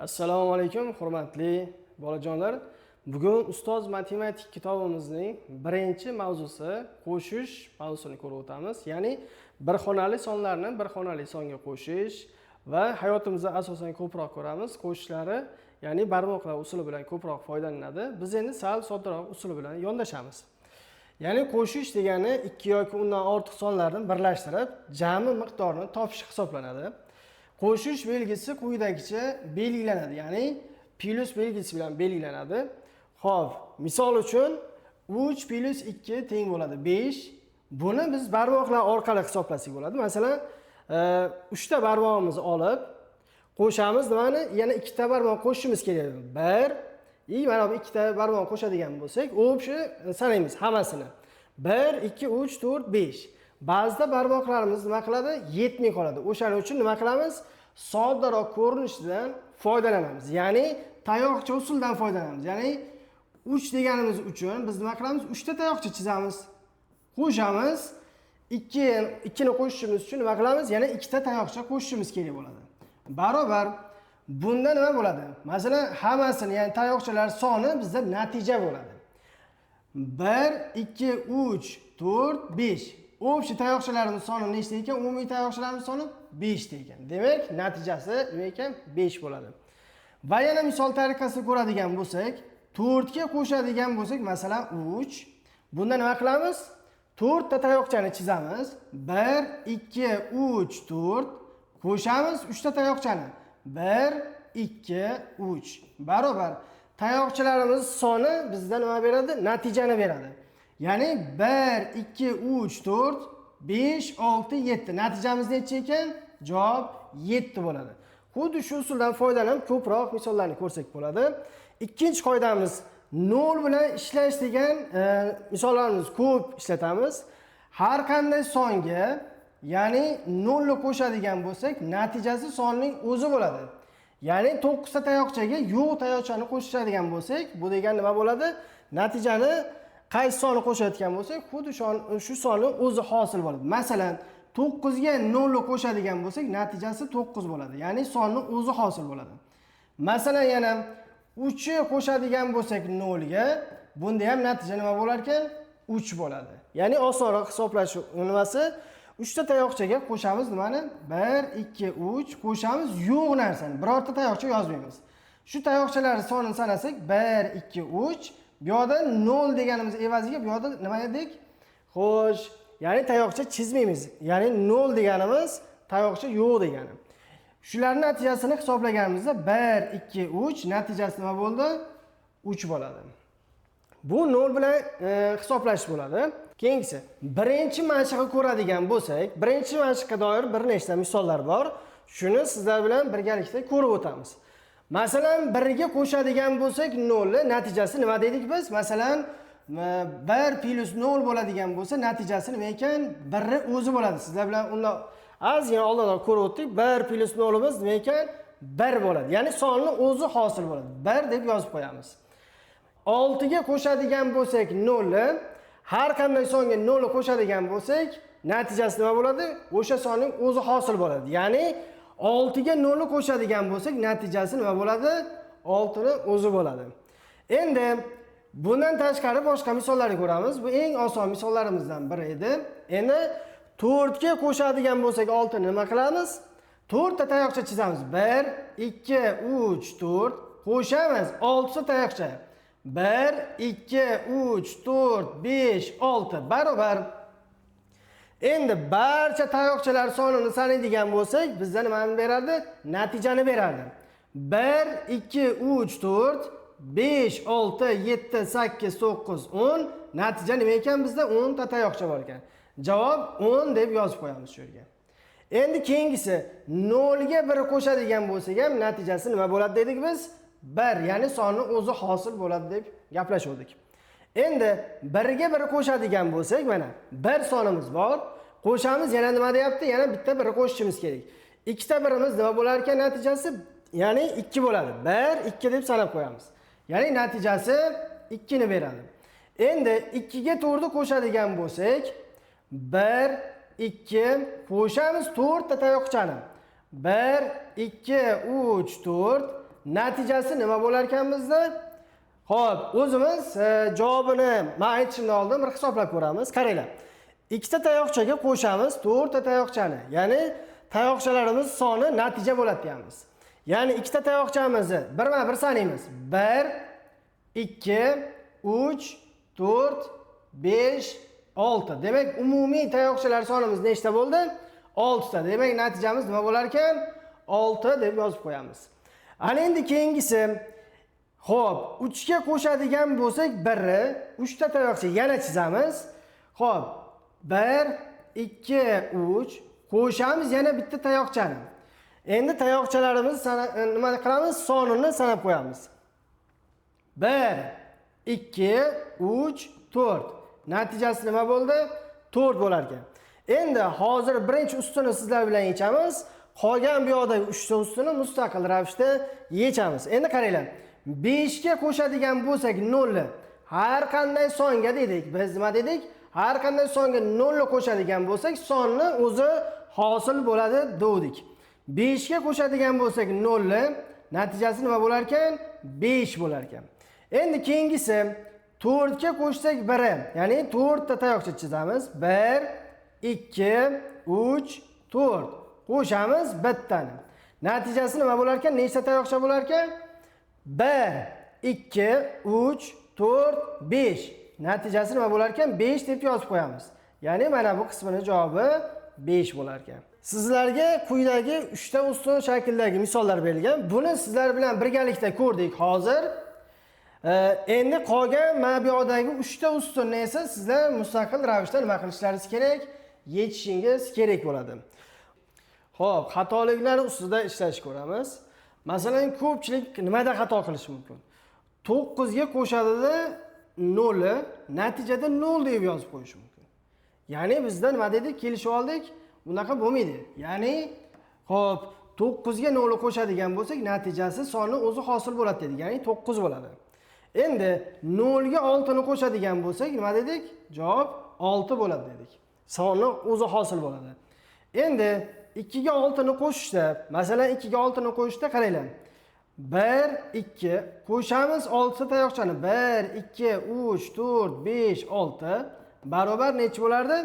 Assalomu alaykum, hurmatli bolajonlar. Bugun ustoz matematik kitobimizning birinchi mavzusi qo'shish mavzusini ko'rib o'tamiz. Ya'ni bir xonali sonlarni bir xonali songa qo'shish va hayotimizda asosan ko'proq ko'ramiz. Qo'shishlari, ya'ni barmoqlar usuli bilan ko'proq foydalanadi. Biz endi sal soddroq usuli bilan yondashamiz. Ya'ni qo'shish degani ikki yoki undan ortiq sonlarni birlashtirib, jami miqdorini topish hisoblanadi. Qo'shish belgisi quyidagicha belgilanadi, ya'ni plus belgisi bilan belgilanadi. Xo'p, misol uchun 3 plus 2 teng bo'ladi 5. Buni biz barmoqlar orqali hisoblasak bo'ladi. Masalan, 3 ta barmoqimizni olib qo'shamiz, nimani? Yana 2 ta barmoq qo'shishimiz kerak. 1, mana bu 2 ta barmoq qo'shadigan bo'lsak, o'bshi sanaymiz hammasini. 1, 2, 3, 4, 5. Ba'zida barmoqlarimiz nima qiladi? Yetmay qoladi. O'shaning uchun nima qilamiz? Soddaroq ko'rinishdan foydalanamiz. Ya'ni tayoqcha usuldan foydalanamiz. Ya'ni 3 deganimiz uchun biz nima qilamiz? 3 ta tayoqcha chizamiz. Qo'shamiz. 2 ni qo'shishimiz uchun nima qilamiz? Yana 2 ta tayoqcha qo'shishimiz kerak bo'ladi. Barobar bunda nima bo'ladi? Masalan, hammasini, ya'ni tayoqchalar soni bizda natija bo'ladi. 1, 2, 3, 4, 5. O'bshi tayoqchalarimiz soni nechta ekan? Umumiy tayoqchalarimiz soni 5 ta ekan. Demak, natijasi nima ekan? 5 bo'ladi. Va yana misol tariqasida ko'radigan bo'lsak, 4 ga qo'shadigan bo'lsak, masalan 3. Bunda nima qilamiz? 4 ta tayoqchani chizamiz. 1, 2, 3, 4. Qo'shamiz 3 ta tayoqchani. 1, 2, 3. Barobar tayoqchalarimiz soni bizda nima beradi? Natijani beradi. Ya'ni 1, 2, 3, 4, 5, 6, 7. Natijamiz necha ekan? Javob 7 bo'ladi. Xuddi shu usuldan foydalanib ko'proq misollarni ko'rsak bo'ladi. Ikkinchi qoidamiz 0 bilan ishlash degan misollarimiz ko'p ishlatamiz. Har qanday songa, ya'ni 0 ni qo'shadigan bo'lsak, natijasi sonning o'zi bo'ladi. Ya'ni 9 ta tayoqchaga yo'q tayoqchani qo'shadigan bo'lsak, bu degan nima bo'ladi? Natijani qaysi sonni qo'shayotgan bo'lsak, xuddi shu sonning o'zi hosil bo'ladi. Masalan, 9 ga 0 ni qo'shadigan bo'lsak, natijasi 9 bo'ladi. Ya'ni sonning o'zi hosil bo'ladi. Masalan, yana 3 ni qo'shadigan bo'lsak 0 ga, bunda ham natija nima bo'lar ekan? 3 bo'ladi. Ya'ni osonroq hisoblash nimasi? 3 ta tayoqchaga qo'shamiz nimani? 1, 2, 3 qo'shamiz yo'q narsani. Birorta tayoqcha yozmaymiz. Shu tayoqchalar sonini sanasak 1, 2, 3. Bu yoqda 0 deganimiz evaziga bu yoqda nima edik? Xo'sh, ya'ni tayoqcha chizmaymiz. Ya'ni 0 deganimiz tayoqcha yo'q degani. Shularning natijasini hisoblaganimizda 1, 2, 3 natijasi nima bo'ldi? 3 bo'ladi. Bu 0 bilan hisoblash bo'ladi. Keyingisi, birinchi mashqni ko'radigan bo'lsak, birinchi mashqqa doir bir nechta misollar bor. Shuni sizlar bilan birgalikda ko'rib o'tamiz. Masalan, 1 ga qo'shadigan bo'lsak 0 natijasi nima dedik biz? Masalan, 1 plus 0 bo'ladigan bo'lsa, natijasi nima ekan? 1 ni o'zi bo'ladi. Sizlar bilan unda ozgina oldinroq ko'rib o'tdik. 1 plus 0 imiz nima ekan? 1 bo'ladi. Ya'ni sonning o'zi hosil bo'ladi. 1 deb yozib qo'yamiz. 6 ga qo'shadigan bo'lsak 0, har qanday songa 0 qo'shadigan bo'lsak, natijasi nima bo'ladi? O'sha sonning o'zi hosil bo'ladi. Ya'ni 6 ga 0 qo'shadigan bo'lsak, natijasi nima bo'ladi? 6 ni o'zi bo'ladi. Endi bundan tashqari boshqa misollarni ko'ramiz. Bu eng oson misollarimizdan biri edi. Endi 4 ga qo'shadigan bo'lsak 6 ni nima qilamiz? 4 ta tayoqcha chizamiz. 1, 2, 3, 4 qo'shamiz 6 ta tayoqcha. 1, 2, 3, 4, 5, 6 barobar. Endi barcha tayoqchalar sonini sanaydigan bo'lsak, bizda nimani beradi? Natijani beradi. 1, 2, 3, 4, 5, 6, 7, 8, 9, 10. Natija nima ekan? Bizda 10 ta tayoqcha bor ekan. Javob 10 deb yozib qo'yamiz shu yerga. Endi keyingisi 0 ga 1 qo'shadigan bo'lsak ham natijasi nima bo'ladi dedik biz? 1, ya'ni sonning o'zi hosil bo'ladi deb gaplashdik. Endi 1 ga 1 qo'shadigan bo'lsak, mana 1 sonimiz bor. Qo'shamiz, yana nima deyapti? Yana bitta 1 qo'shishimiz kerak. 2 ta 1imiz nima bo'lar ekan natijasi? Ya'ni 2 bo'ladi. 1, 2 deb sanab qo'yamiz. Ya'ni natijasi 2 ni beradi. Endi 2 ga 4 ni qo'shadigan bo'lsak, 1, 2 qo'shamiz 4 ta tayoqchani. 1, 2, 3, 4. Natijasi nima bo'lar ekan bizda? Xo'p, o'zimiz javobini men aytishimdan oldin bir hisoblab ko'ramiz. Qaranglar. Ikkita tayoqchaga qo'shamiz 4 ta tayoqchani. Ya'ni tayoqchalarimiz soni natija bo'ladi deymiz. Ya'ni ikkita tayoqchamizni birma-bir sanaymiz. 1 2 3 4 5 6. Demak, umumiy tayoqchalar sonimiz nechta bo'ldi? 6 ta. Demak, natijamiz nima bo'lar ekan? 6 deb yozib qo'yamiz. Ana endi keyingisi, xo'p, 3 ga qo'shadigan bo'lsak 1, 3 ta tayoqcha yana chizamiz. Xo'p, 1 2 3 qo'shamiz yana bitta tayoqchani. Endi tayoqchalarimiz nima qilamiz? Sonini sanab qo'yamiz. 1 2 3 4. Natijasi nima bo'ldi? 4 bo'lar ekan. Endi hozir birinchi ustuni sizlar bilan yechamiz. Qolgan bu yoqdagi 3 ta ustuni mustaqil ravishda yechamiz. Endi qaranglar. 5 ga qo'shadigan bo'lsak 0. Har qanday songa dedik. Biz nima dedik? Har qanday songa 0 qo'shadigan bo'lsak, sonni o'zi hosil bo'ladi dedik. 5 ga qo'shadigan bo'lsak 0, natijasi nima bo'lar ekan? 5 bo'lar ekan. Endi keyingisi 4 ga qo'shsak 1, ya'ni 4 ta tayoqcha chizamiz. 1 2 3 4. Qo'shamiz bittani. Natijasi nima bo'lar ekan? Nechta tayoqcha bo'lar ekan? 1 2 3 4 5. Natijasi nima bo'lar ekan? 5 deb yozib qo'yamiz. Ya'ni mana bu qismining javobi 5 bo'lar ekan. Sizlarga quyidagi 3 ta ustun shakldagi misollar berilgan. Buni sizlar bilan birgalikda ko'rdik hozir. Endi qolgan mana bu yoqdagi 3 ta ustunni esa sizlar mustaqil ravishda nima qilishlaringiz kerak? Yechishingiz kerak bo'ladi. Xo'p, xatoliklar ustida ishlash ko'ramiz. Masalan, ko'pchilik nimada xato qilish mumkin? 9 ga qo'shadida 0, natijada 0 deb yozib qo'yish mumkin. Ya'ni bizda nima dedik? Kelishib oldik, bunaqa bo'lmaydi. Ya'ni, xo'p, 9 ga 0 qo'shadigan bo'lsak, natijasi soni o'zi hosil bo'ladi dedik. Ya'ni 9 bo'ladi. Endi 0 ga 6 ni qo'shadigan bo'lsak, nima dedik? Javob 6 bo'ladi dedik. Sonni o'zi hosil bo'ladi. Endi 2 ga 6 ni qo'shishda, masalan 2 ga 6 ni qo'shishda qaranglar. 1 2 qo'shamiz 6 ta tayoqchani. 1 2 3 4 5 6 barobar necha bo'lardi?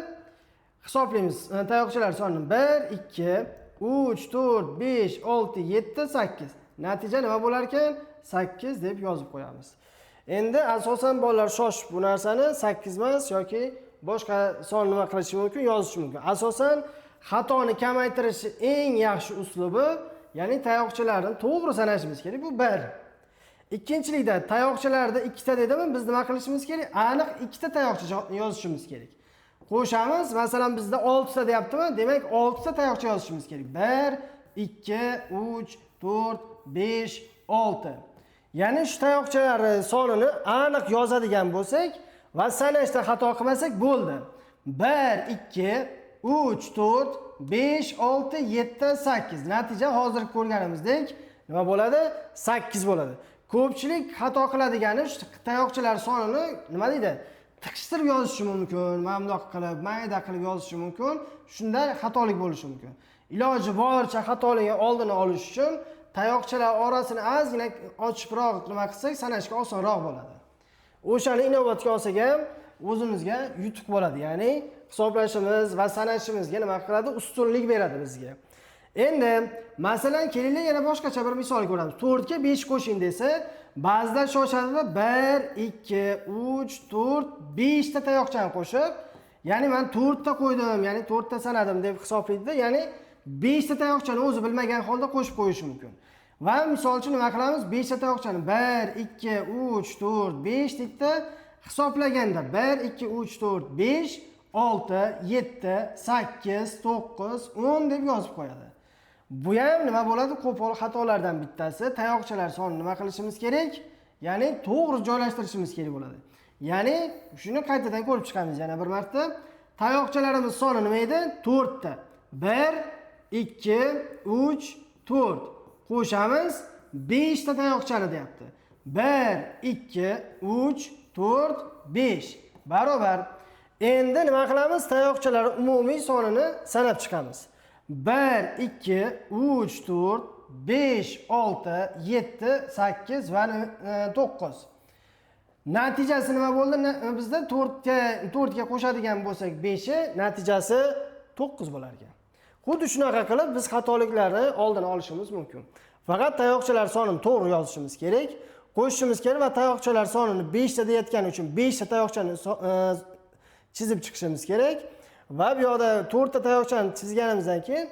Hisoblaymiz. Tayoqchalar sonini 1 2 3 4 5 6 7 8. Natija nima bo'lar ekan? 8 deb yozib qo'yamiz. Endi asosan bolalar shoshib bu narsani 8 emas yoki boshqa son nima qilishi mumkin, yozishi mumkin. Asosan xatoni kamaytirish eng yaxshi uslubi, ya'ni tayoqchalarni to'g'ri sanashimiz kerak. Bu 1. Ikkinchilikda tayoqchalarda 2 ta dedimi, biz nima qilishimiz kerak? Aniq 2 ta tayoqcha yozishimiz kerak. Qo'shamiz, masalan bizda 6 ta deyaptimi? Demak 6 ta tayoqcha yozishimiz kerak. 1 2 3 4 5 6. Ya'ni shu tayoqchalar sonini aniq yozadigan bo'lsak va sanashda xato qilmasak bo'ldi. 1 2 3 4 5 6 7 8. Natija hozir ko'rganimizdek nima bo'ladi? 8 bo'ladi. Ko'pchilik xato qiladigani shu tayoqchalar sonini nima deydi? Tiqishtirib yozishi mumkin, mana bundoq qilib, mayda qilib yozishi mumkin. Shunda xatolik bo'lishi mumkin. Iloji boricha xatolikni oldini olish uchun tayoqchalar orasini ozgina ochibroq nima qilsak, sanashga osonroq bo'ladi. O'shani inobatga olsak ham o'zimizga yutuq bo'ladi. Ya'ni hisoblashimiz va sanashimizga nima qiladi? Ustunlik beradi bizga. Endi masalan kelinglar yana boshqacha bir misol ko'ramiz. 4 ga 5 qo'shing desa, ba'zilar shoshadi va 1 2 3 4 5 ta tayoqchani qo'shib, ya'ni men 4 ta qo'ydim, ya'ni 4 ta sanadim deb hisoblaydi. Ya'ni 5 ta tayoqchani o'zi bilmagan holda qo'shib qo'yish mumkin. Va misol uchun nima qilamiz? 5 ta tayoqchani 1 2 3 4 5 deb hisoblaganda 1 2 3 4 5 6 7 8 9 10 deb yozib qo'yadi. Bu ham nima bo'ladi? Qo'pol xatolardan bittasi. Tayoqchalar sonini nima qilishimiz kerak? Ya'ni to'g'ri joylashtirishimiz kerak bo'ladi. Ya'ni shuni qaytadan ko'rib chiqamiz yana bir marta. Tayoqchalarimiz soni nima edi? 4 ta. 1 2 3 4. Qo'shamiz 5 ta tayoqchani deyapti. 1 2 3 4 5 barobar. Endi nima qilamiz? Tayoqchalar umumiy sonini sanab chiqamiz. 1 2 3 4 5, 6, 7, 8 va 9. Natijasi nima bo'ldi? Bizda 4 ga qo'shadigan bo'lsak 5, natijasi 9 bo'lar ekan. Xuddi shunaqa qilib biz xatoliklarni oldini olishimiz mumkin. Faqat tayoqchalar sonini to'g'ri yozishimiz kerak, qo'shishimiz kerak va tayoqchalar sonini 5 ta deyotgani uchun 5 ta tayoqchani chizib chiqishimiz kerak va bu yoqda 4 ta tayoqchani chizganimizdan keyin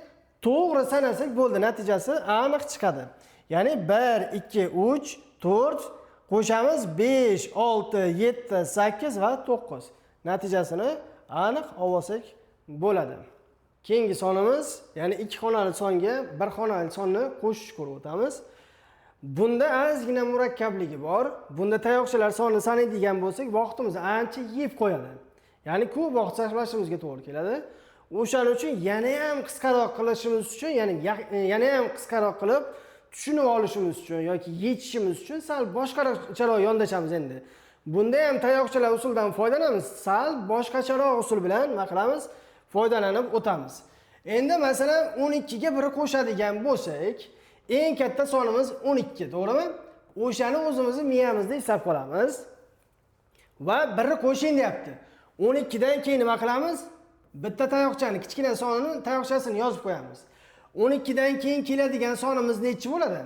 to'g'ri sanasak bo'ldi, natijasi aniq chiqadi. Ya'ni 1, 2, 3, 4 qo'shamiz 5, 6, 7, 8 va 9. Natijasini aniq olsak bo'ladi. Keyingi sonimiz, ya'ni 2 xonali songa 1 xonali sonni qo'shish ko'rib o'tamiz. Bunda ozgina murakkabligi bor. Bunda tayoqchalar sonini sanaydigan bo'lsak, vaqtimizni ancha yeb qo'yadi. Ya'ni ko'p vaqt sarflashimizga to'g'ri keladi. O'shaning uchun yana ham qisqaroq qilishimiz uchun, ya'ni yana ham qisqaroq qilib tushunib olishimiz uchun yoki yechishimiz uchun sal boshqacharoq yondashamiz endi. Bunda ham tayoqchalar usulidan foydalanamiz, sal boshqacharoq usul bilan nima qilamiz? Foydalanib o'tamiz. Endi masalan 12 ga 1 qo'shadigan bo'lsak, eng katta sonimiz 12, to'g'rimi? O'shani o'zimizni miyamizda hisob qilamiz va 1 qo'shing deyapti. 12 dan keyin nima qilamiz? Bitta tayoqchani, kichkina sonini tayoqchasini yozib qo'yamiz. 12 dan keyin keladigan sonimiz nechi bo'ladi?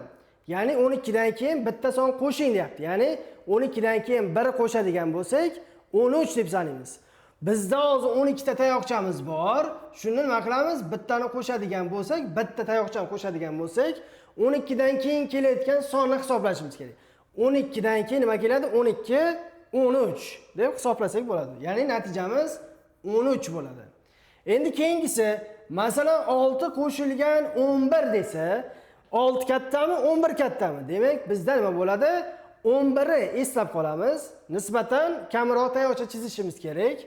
Ya'ni 12 dan keyin bitta son qo'shing deyapti. Ya'ni 12 dan keyin 1 qo'shadigan bo'lsak, 13 deb sanaymiz. Bizda hozir 12 ta tayoqchamiz bor. Shuni nima qilamiz? Bittani qo'shadigan bo'lsak, bitta tayoqchani qo'shadigan bo'lsak, 12 dan keyin kelayotgan sonni hisoblashimiz kerak. 12 dan keyin nima keladi? 12, 13 deb hisoblasak bo'ladi. Ya'ni natijamiz 13 bo'ladi. Endi keyingisi, masalan 6 qo'shilgan 11 desa, 6 kattami, 11 kattami? Demak, bizda nima bo'ladi? 11 ni eslab qolamiz. Nisbatan kamroq tayoqcha chizishimiz kerak.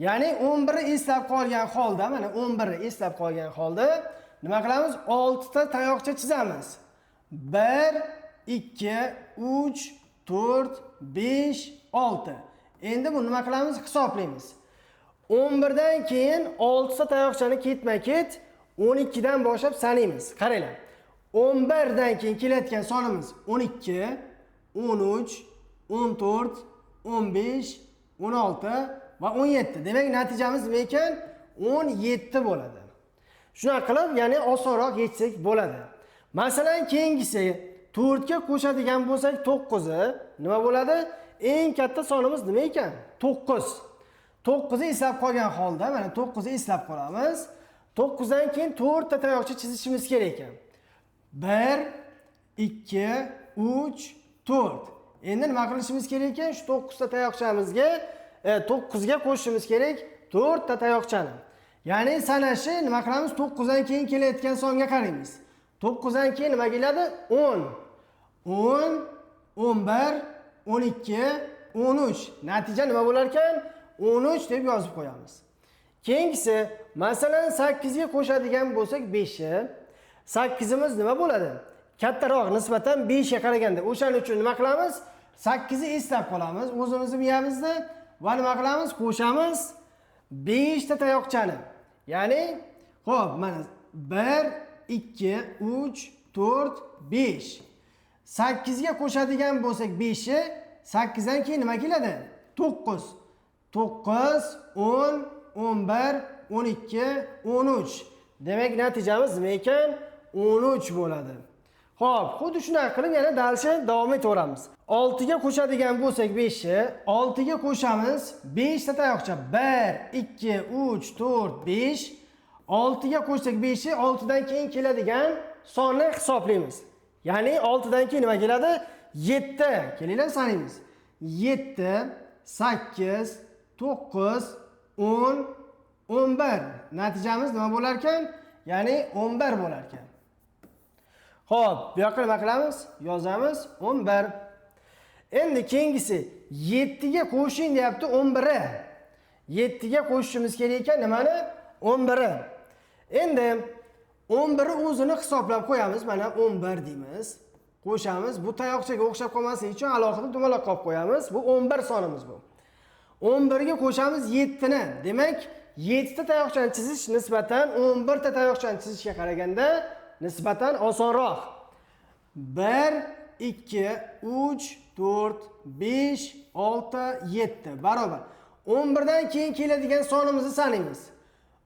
Ya'ni 11 ni eslab qolgan holda, mana 11 ni eslab qolgan holda nima qilamiz? 6 ta tayoqcha chizamiz. 1, 2, 3, 4, 5, 6. Endi buni nima qilamiz? Hisoblaymiz. 11 dan keyin 6 ta tayoqchani ketma-ket 12 dan boshlab sanaymiz. Qaranglar. 11 dan keyin kelayotgan sonimiz 12, 13, 14, 15, 16 va 17. Demak, natijamiz nima ekan? 17 bo'ladi. Shuna qilib, ya'ni osonroq yechsak bo'ladi. Masalan, keyingisi 4 ga qo'shadigan bo'lsak 9 nima bo'ladi? Eng katta sonimiz nima ekan? 9. 9 ni eslab qolgan holda, mana 9 ni eslab qolamiz. 9 dan keyin 4 ta tayoqcha chizishimiz kerak ekan. 1, 2, 3, 4. Endi nima qilishimiz kerak ekan? Shu 9 ta tayoqchamizga 9 ga qo'shishimiz kerak 4 ta tayoqchani. Ya'ni sanashi nima qilamiz? 9 dan keyin kelayotgan songa qaraymiz. 9 dan keyin nima keladi? 10. 10, 11, 12, 13. Natija nima bo'lar ekan? 13 deb yozib qo'yamiz. Keyingisi, masalan 8 ga qo'shadigan bo'lsak 5. 8imiz nima bo'ladi? Kattaroq nisbatan 5 ga qaraganda. O'shaning uchun nima qilamiz? 8 ni eslab qolamiz o'zimizni miyamizda va nima qilamiz? Qo'shamiz 5 ta tayoqchani. Ya'ni, xo'p, mana 1, 2, 3, 4, 5. 8 ga qo'shadigan bo'lsak 5 ni 8 dan keyin nima keladi? 9. 9, 10, 11, 12, 13. Demak, natijamiz nima ekan? 13 bo'ladi. Xo'p, xuddi shunday qilib yana davom etaveramiz. 6 ga qo'shadigan bo'lsak 5 ni 6 ga qo'shamiz 5 ta tayoqcha. 1, 2, 3, 4, 5. 6 ga qo'shsak 5 ni 6 dan keyin keladigan sonni hisoblaymiz. Ya'ni 6 dan keyin nima keladi? 7. Kelinglar sanaymiz. 7, 8, 9, 10, 11. Natijamiz nima bo'lar ekan? Ya'ni 11 bo'lar ekan. Xo'p, bu yoqqa nima qilamiz? Yozamiz 11. Endi keyingisi 7 ga qo'shing deyapti 11. 7 ga qo'shishimiz kerak ekan nimani? 11. Endi 11 ni o'zini hisoblab qo'yamiz. Mana 11 deymiz. Qo'shamiz. Bu tayoqchaga o'xshab qolmasligi uchun alohida dumaloq qilib qo'yamiz. Bu 11 sonimiz bu. 11 ga qo'shamiz 7 ni. Demak, 7 ta tayoqchani chizish nisbatan 11 ta tayoqchani chizishga qaraganda nisbatan osonroq. 1, 2, 3, 4, 5, 6, 7 barobar. 11 dan keyin keladigan sonimizni sanaymiz.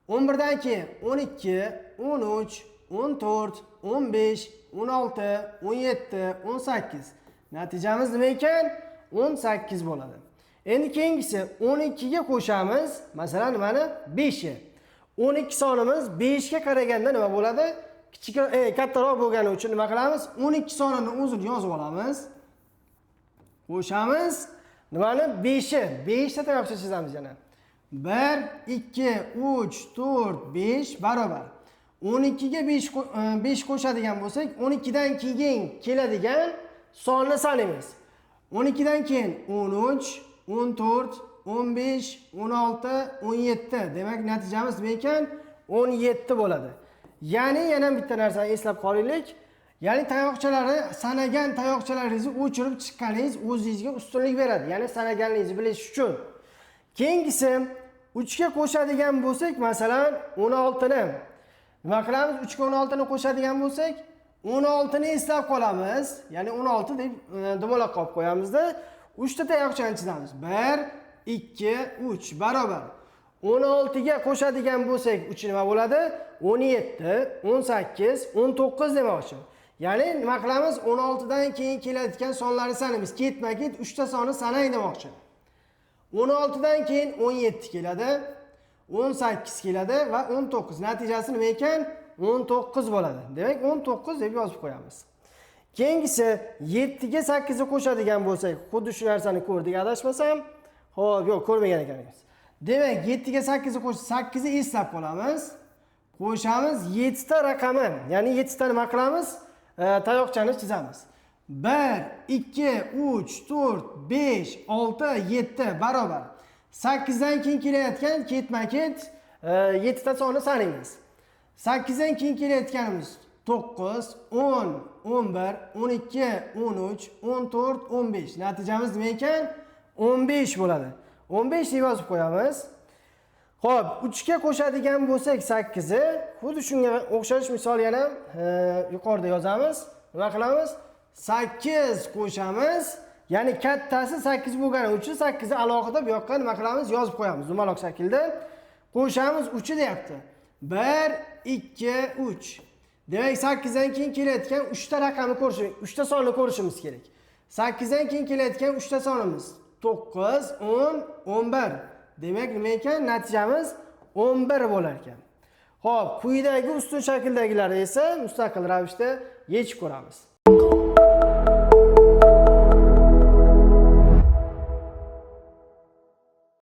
11 dan keyin 12, 13, 14, 15, 16, 17, 18. Natijamiz nima ekan? 18 bo'ladi. Endi keyingisi 12 ga qo'shamiz. Masalan, nimani? 5 ni. 12 sonimiz 5 ga qaraganda nima bo'ladi? Kattaroq bo'lgani uchun nima qilamiz? 12 sonini o'zini yozib olamiz. Qo'shamiz. Nimani? 5 ni. 5 ta tayoqcha chizamiz yana. 1, 2, 3, 4, 5 barobar. 12 ga 5 qo'shadigan bo'lsak, 12 dan keyin keladigan sonni sanaymiz. 12 dan keyin 13, 14, 15, 16, 17. Demak, natijamiz nima ekan? 17 bo'ladi. Ya'ni yana bitta narsani eslab qolaylik. Ya'ni tayoqchalarni sanagan tayoqchalaringizni o'chirib chiqqaningiz o'zingizga ustunlik beradi. Ya'ni sanaganligingizni bilish uchun. Keyingisi 3 ga qo'shadigan bo'lsak, masalan, 16 ni. Nima qilamiz? 3 ga 16 ni qo'shadigan bo'lsak, 16 ni eslab qolamiz. Ya'ni 16 deb dumaloq qolib qo'yamizda. 3 ta tayoqchani chizamiz. 1, 2, 3 barobar. 16 ga qo'shadigan bo'lsak, 3 nima bo'ladi? 17, 18, 19 demoqchi. Ya'ni nima qilamiz? 16 dan keyin keladigan sonlarni sanaymiz. Ketma-ket 3 ta sonni sanang demoqchi. 16 dan keyin 17 keladi, 18 keladi va 19. Natijasi nima ekan? 19 bo'ladi. Demak, 19 deb yozib qo'yamiz. Keyingisi 7 ga 8 ni qo'shadigan bo'lsak, xuddi shu narsani ko'rdik, adashmasam. Xo'p, yo'q, ko'rmagan ekanmiz. Demak, 7 ga 8 ni qo'shib 8 ni eslab qolamiz. Qo'shamiz 7 ta raqami, ya'ni 7 ta nima qilamiz? Tayoqchani chizamiz. 1, 2, 3, 4, 5, 6, 7 barobar. 8 dan keyin kelayotgan ketma-ket 7 ta sonni sanaymiz. 8 dan keyin kelayotganimiz 9, 10, 11, 12, 13, 14, 15. Natijamiz nima ekan? 15 bo'ladi. 15 deb yozib qo'yamiz. Xo'p, 3 ga qo'shadigan bo'lsak 8 ni, xuddi shunga o'xshash misol yana yuqorida yozamiz. Nima qilamiz? 8 qo'shamiz. Ya'ni kattasi 8 bo'lgani uchun 8 ni alohida bu yoqqa nima qilamiz? Yozib qo'yamiz dumaloq shaklda. Qo'shamiz 3 deyapti. 1, 2, 3. Demak, 8 dan keyin kelayotgan 3 ta raqamni ko'rishimiz, 3 ta sonni ko'rishimiz kerak. 8 dan keyin kelayotgan 3 ta sonimiz 9, 10, 11. Demak, nima ekan? Natijamiz 11 bo'lar ekan. Xo'p, quyidagi ustun shakldagilarni esa mustaqil ravishda yechib ko'ramiz.